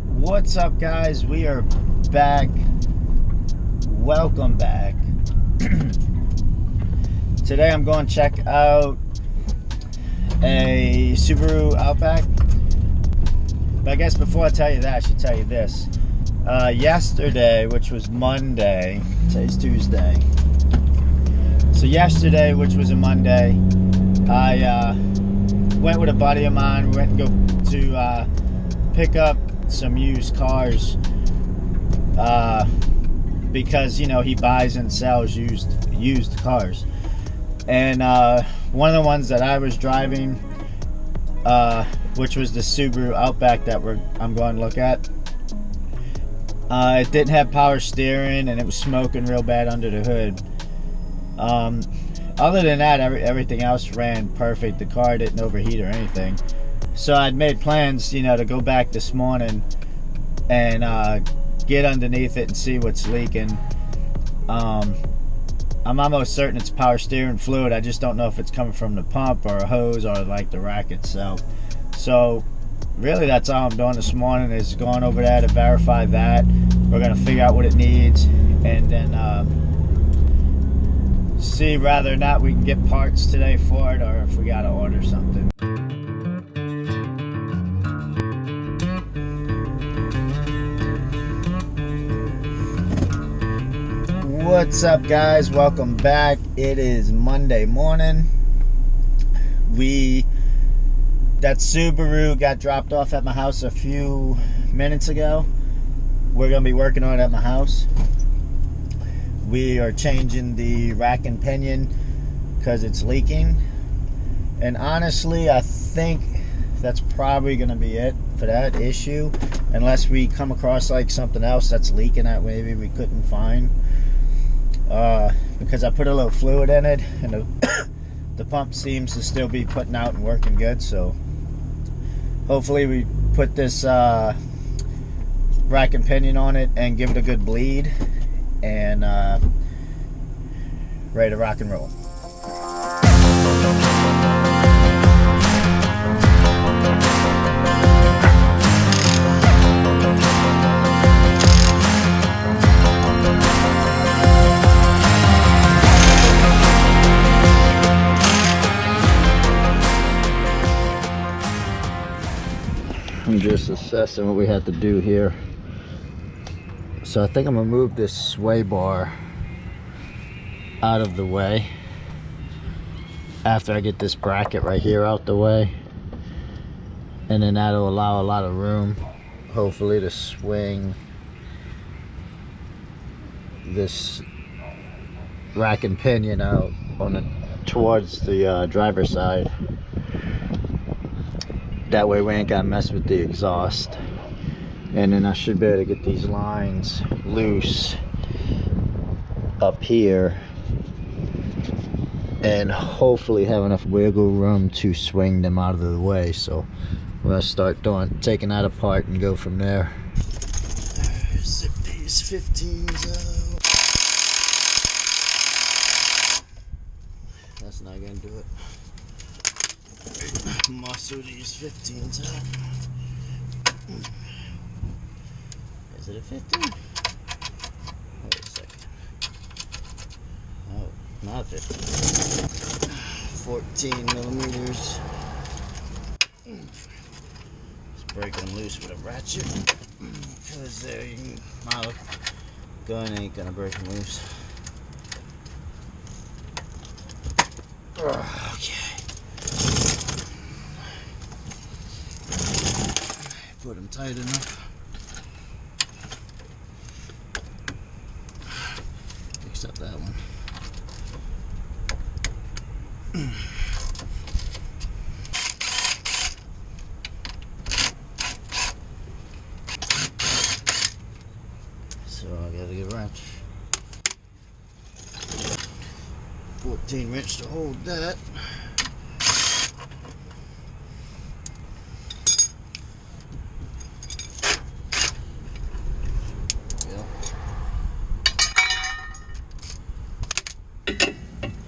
What's up, guys? We are back. Welcome back. Today I'm going to check out a Subaru Outback. But I guess before I tell you that, I should tell you this. Yesterday, which was Monday, today's Tuesday. So yesterday, which was a Monday, I went with a buddy of mine. We went and go to pick up some used cars because, you know, he buys and sells used cars. And one of the ones that I was driving, which was the Subaru Outback that I'm going to look at, it didn't have power steering and it was smoking real bad under the hood. Other than that, everything else ran perfect. The car didn't overheat or anything. So I'd made plans, you know, to go back this morning and get underneath it and see what's leaking. I'm almost certain it's power steering fluid. I just don't know if it's coming from the pump or a hose or like the rack itself. So really that's all I'm doing this morning, is going over there to verify that. We're going to figure out what it needs and then see whether or not we can get parts today for it or if we got to order something. What's up, guys? Welcome back. It is Monday morning. That Subaru got dropped off at my house a few minutes ago. We're going to be working on it at my house. We are changing the rack and pinion because it's leaking. And honestly, I think that's probably going to be it for that issue, unless we come across like something else that's leaking that maybe we couldn't find. Because I put a little fluid in it and the pump seems to still be putting out and working good. So hopefully we put this rack and pinion on it and give it a good bleed and ready to rock and roll. I'm just assessing what we have to do here. So I think I'm gonna move this sway bar out of the way after I get this bracket right here out the way, and then that'll allow a lot of room, hopefully, to swing this rack and pinion out towards the driver's side. That way we ain't gotta mess with the exhaust. And then I should be able to get these lines loose up here and hopefully have enough wiggle room to swing them out of the way. So we're gonna start taking that apart and go from there. Zip these 15s out. That's not gonna do it. Muscle these 15s out. Is it a 15? Wait a second. Oh, not 15. 14 millimeters. Just breaking them loose with a ratchet because my gun ain't gonna break them loose. Okay. Put them tight enough. Except that one. So I gotta get a wrench. 14 wrench to hold that.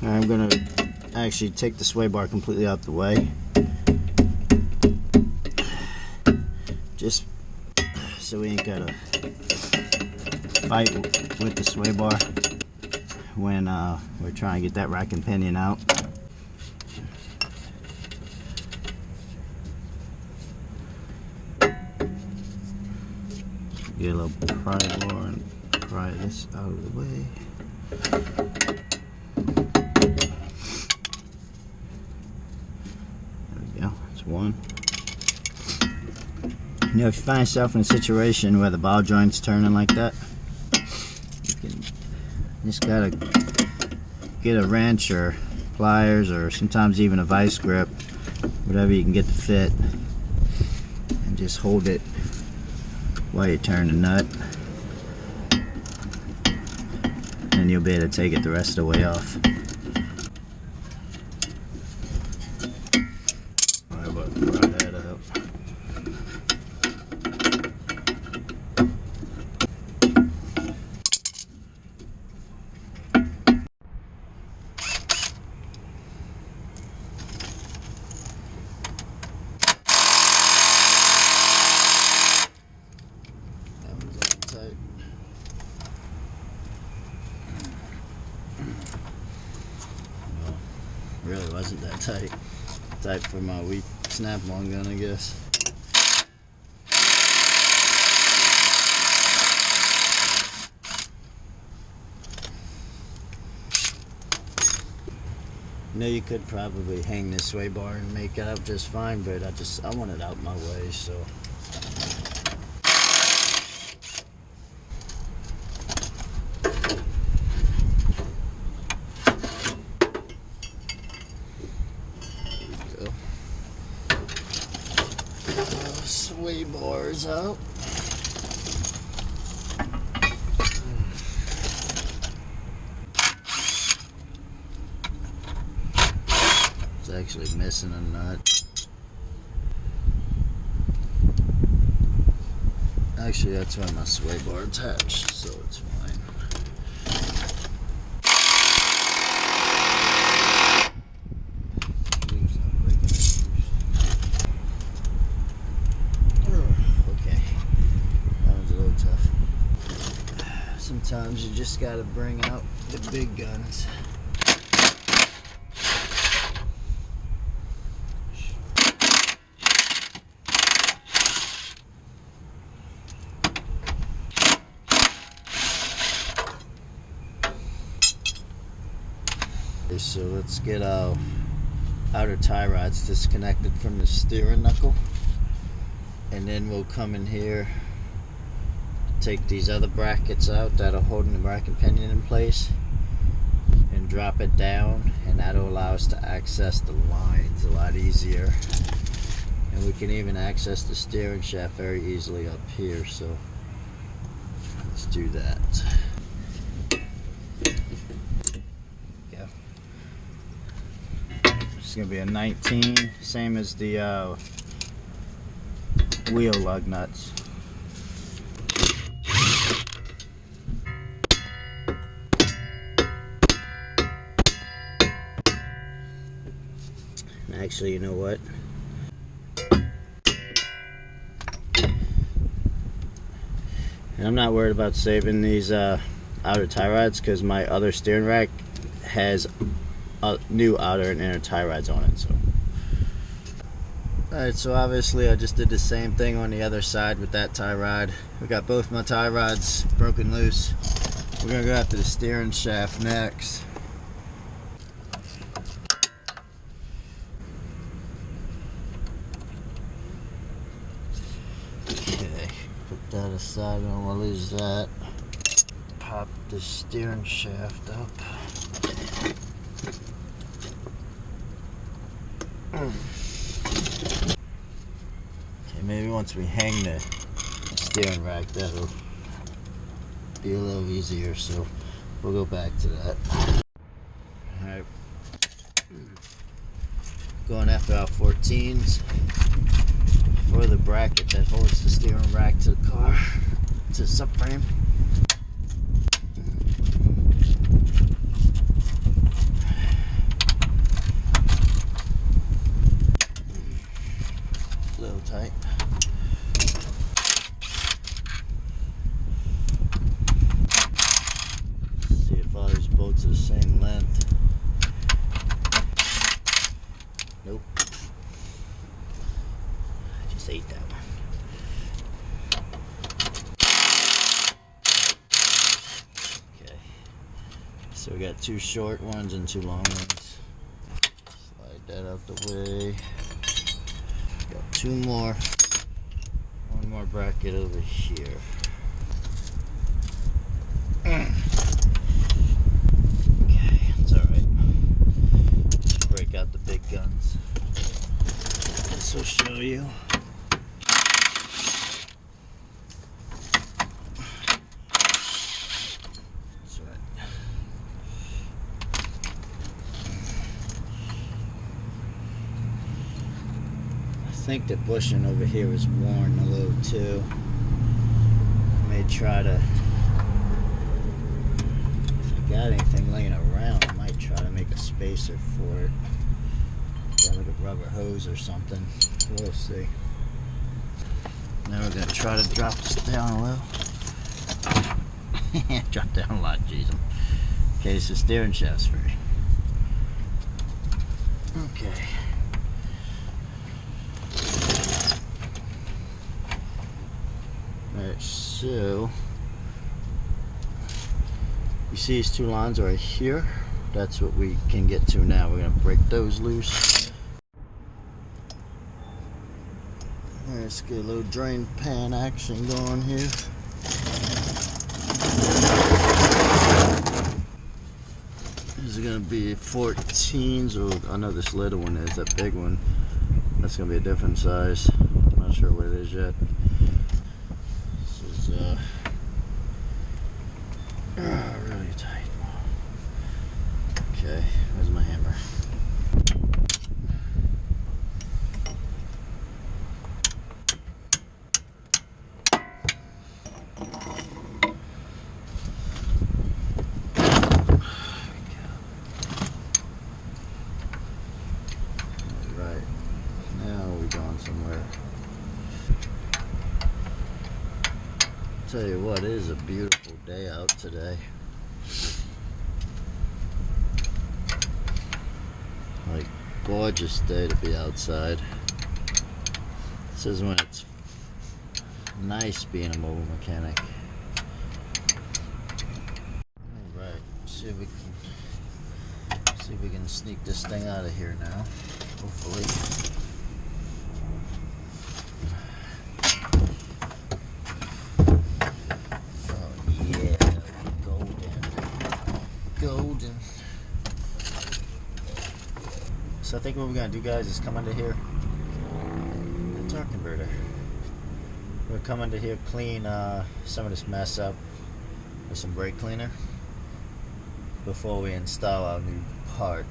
I'm gonna actually take the sway bar completely out the way. Just so we ain't gotta fight with the sway bar when we're trying to get that rack and pinion out. Get a little pry bar and pry this out of the way. There we go, that's one. You know, if you find yourself in a situation where the ball joint's turning like that, you just gotta get a wrench or pliers or sometimes even a vice grip, whatever you can get to fit, and just hold it while you turn the nut, and you'll be able to take it the rest of the way off. Alright, about to pry that up. Really wasn't that tight. Tight for my weak snap-on gun, I guess. You know, you could probably hang this sway bar and make it out just fine, but I want it out my way, so. Sway bars out. It's actually missing a nut. Actually, that's why my sway bar attached, so it's fine. Sometimes you just gotta bring out the big guns. Okay, so let's get our outer tie rods disconnected from the steering knuckle, and then we'll come in here, take these other brackets out that are holding the rack and pinion in place, and drop it down, and that'll allow us to access the lines a lot easier. And we can even access the steering shaft very easily up here, so let's do that. Yeah. It's gonna be a 19, same as the wheel lug nuts. Actually, you know what? And I'm not worried about saving these outer tie rods because my other steering rack has new outer and inner tie rods on it. So, alright, so obviously I just did the same thing on the other side with that tie rod. We got both my tie rods broken loose. We're gonna go after the steering shaft next. Put that aside, I don't want to lose that. Pop the steering shaft up. Okay, maybe once we hang the steering rack, that'll be a little easier, so we'll go back to that. Alright. Going after our 14s. For the bracket that holds the steering rack to the car, to the subframe. A little tight. So we got 2 short ones and 2 long ones. Slide that out the way. Got 2 more. 1 more bracket over here. Okay, that's alright. Break out the big guns. This will show you. That's right. I think the bushing over here is worn a little too. I may try to, if I got anything laying around, I might try to make a spacer for it. Got like a rubber hose or something. We'll see. Now we're gonna try to drop this down a little. Drop down a lot, jeez. Okay, so steering shaft's free. Okay. Alright, so you see these 2 lines right here? That's what we can get to now. We're gonna break those loose. Alright, let's get a little drain pan action going here. These are gonna be 14s, or I know this little one is, that big one. That's gonna be a different size. I'm not sure what it is yet. This is really tight. Okay, where's my hammer? Alright, now we're going somewhere. Tell you what, it is a beautiful day out today. Like, gorgeous day to be outside. This is when it's nice being a mobile mechanic. Alright, see if we can sneak this thing out of here now. Hopefully. Golden. So I think what we're gonna do, guys, is come under here. The torque converter. We're gonna come under here, clean some of this mess up with some brake cleaner before we install our new part.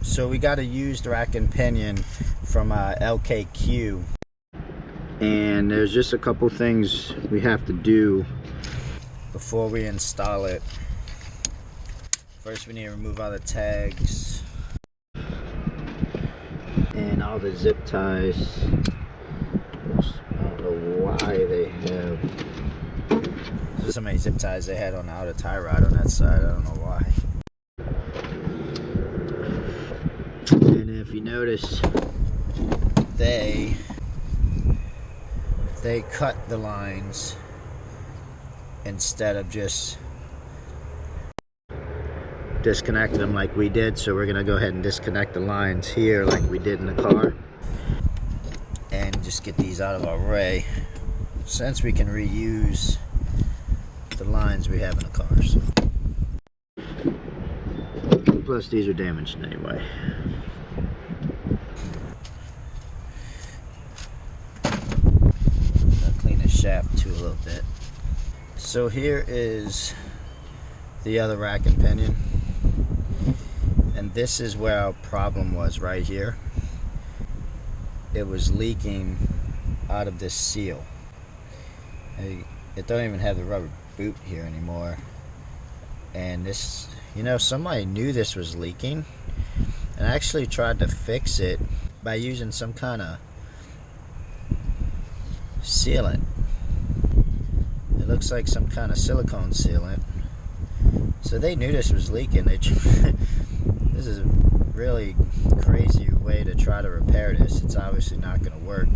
So we got a used rack and pinion from LKQ, and there's just a couple things we have to do before we install it. First, we need to remove all the tags and all the zip ties. I don't know why they have so many zip ties they had on the outer tie rod on that side. I don't know why. And if you notice, they cut the lines instead of just disconnecting them like we did. So we're gonna go ahead and disconnect the lines here like we did in the car and just get these out of our way, since we can reuse the lines we have in the car. So. Plus these are damaged anyway. Shaft too a little bit. So here is the other rack and pinion, and this is where our problem was, right here. It was leaking out of this seal. It don't even have the rubber boot here anymore, and this, you know, somebody knew this was leaking and actually tried to fix it by using some kind of sealant. It looks like some kind of silicone sealant. So they knew this was leaking. This is a really crazy way to try to repair this. It's obviously not going to work.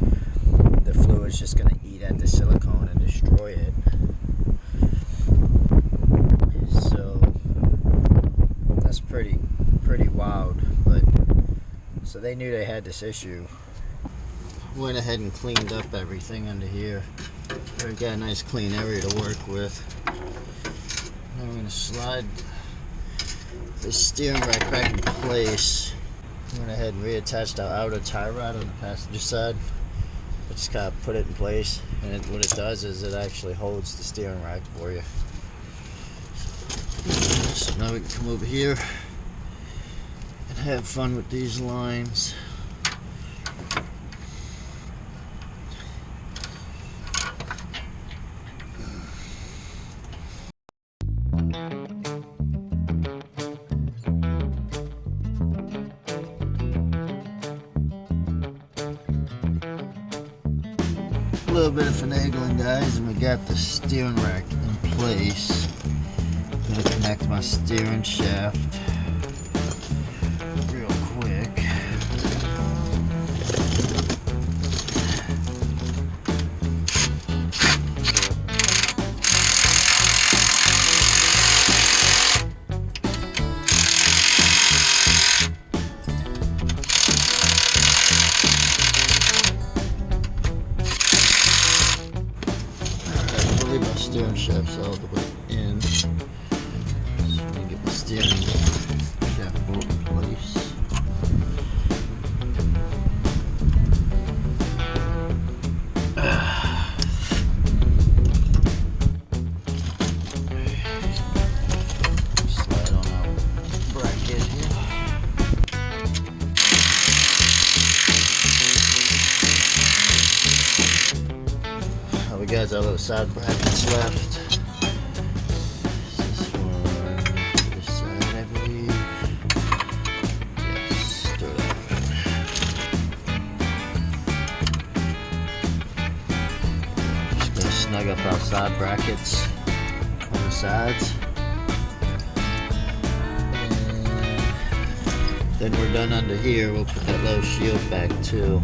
The fluid's just going to eat at the silicone and destroy it. So that's pretty wild. But so they knew they had this issue. Went ahead and cleaned up everything under here. We've got a nice clean area to work with. Now we're going to slide this steering rack back in place. Went ahead and reattached our outer tie rod on the passenger side. I just kind of put it in place, and what it does is it actually holds the steering rack for you. So now we can come over here and have fun with these lines. A little bit of finagling, guys, and we got the steering rack in place. I'm gonna connect my steering shaft real quick. Steering shaft's all the way in. So let me get the steering shaft bolt in place. Slide on our bracket here. We got our little side brackets left. This one, this side, I believe. Yes, throw that in. Just gonna snug up our side brackets on the sides. And then we're done under here. We'll put that little shield back too.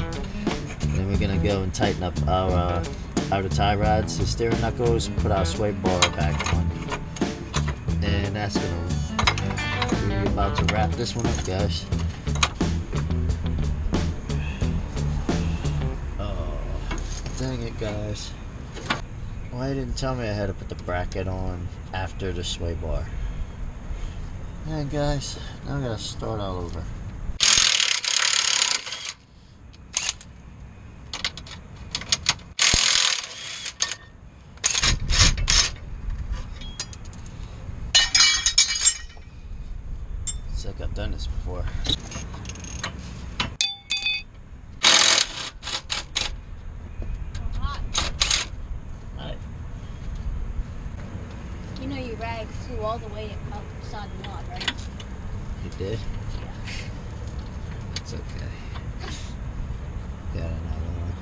And then we're gonna go and tighten up our outer tie rods, the steering knuckles, and put our sway bar back on. And that's gonna, we're about to wrap this one up, guys. Oh, dang it, guys. Why didn't tell me I had to put the bracket on after the sway bar? And guys, now I gotta start all over. It's like I've done this before. Alright. You know your rag flew all the way outside the lot, right? You did? Yeah. It's okay. Got another one.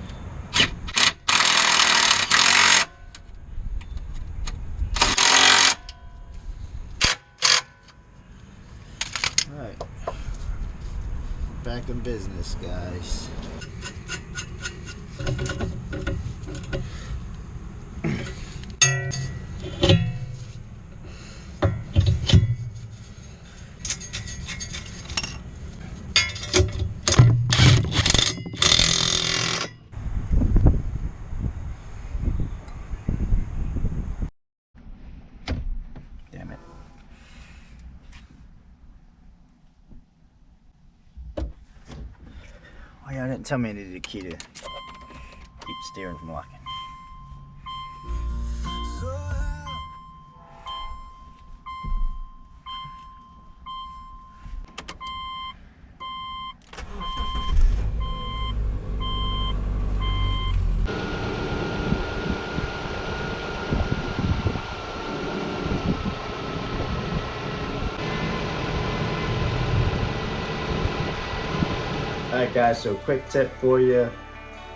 Alright. Back in business, guys. Damn it. Oh yeah, didn't tell me I needed a key to keep steering from locking. Alright guys, so quick tip for you.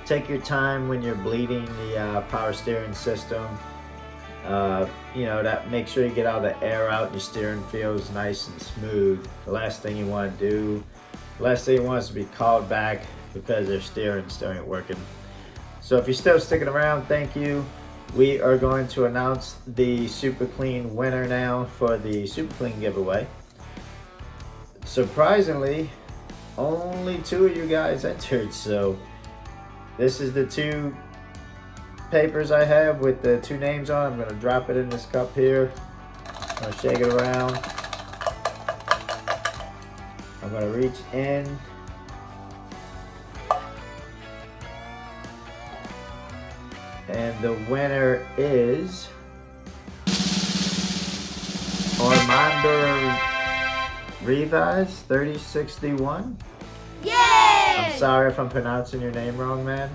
Take your time when you're bleeding the power steering system. You know, that make sure you get all the air out and your steering feels nice and smooth. The last thing you want to do, the last thing you want is to be called back because their steering still ain't working. So if you're still sticking around, thank you. We are going to announce the Super Clean winner now for the Super Clean giveaway. Surprisingly, only 2 of you guys entered, so this is the 2 papers I have with the 2 names on. I'm going to drop it in this cup here. I'm going to shake it around. I'm going to reach in. And the winner is Armando Rivas 3061. Yay! I'm sorry if I'm pronouncing your name wrong, man.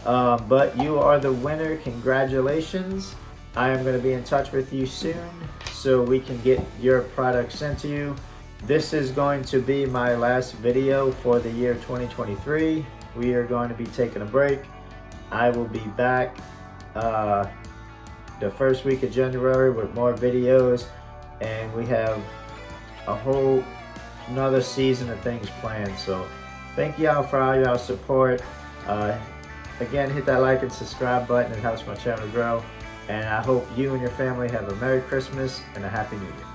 But you are the winner. Congratulations. I am going to be in touch with you soon so we can get your product sent to you. This is going to be my last video for the year 2023. We are going to be taking a break. I will be back the first week of January with more videos, and we have a whole another season of things planned. So thank y'all for all y'all support. Again, hit that like and subscribe button. It helps my channel grow. And I hope you and your family have a Merry Christmas and a Happy New Year.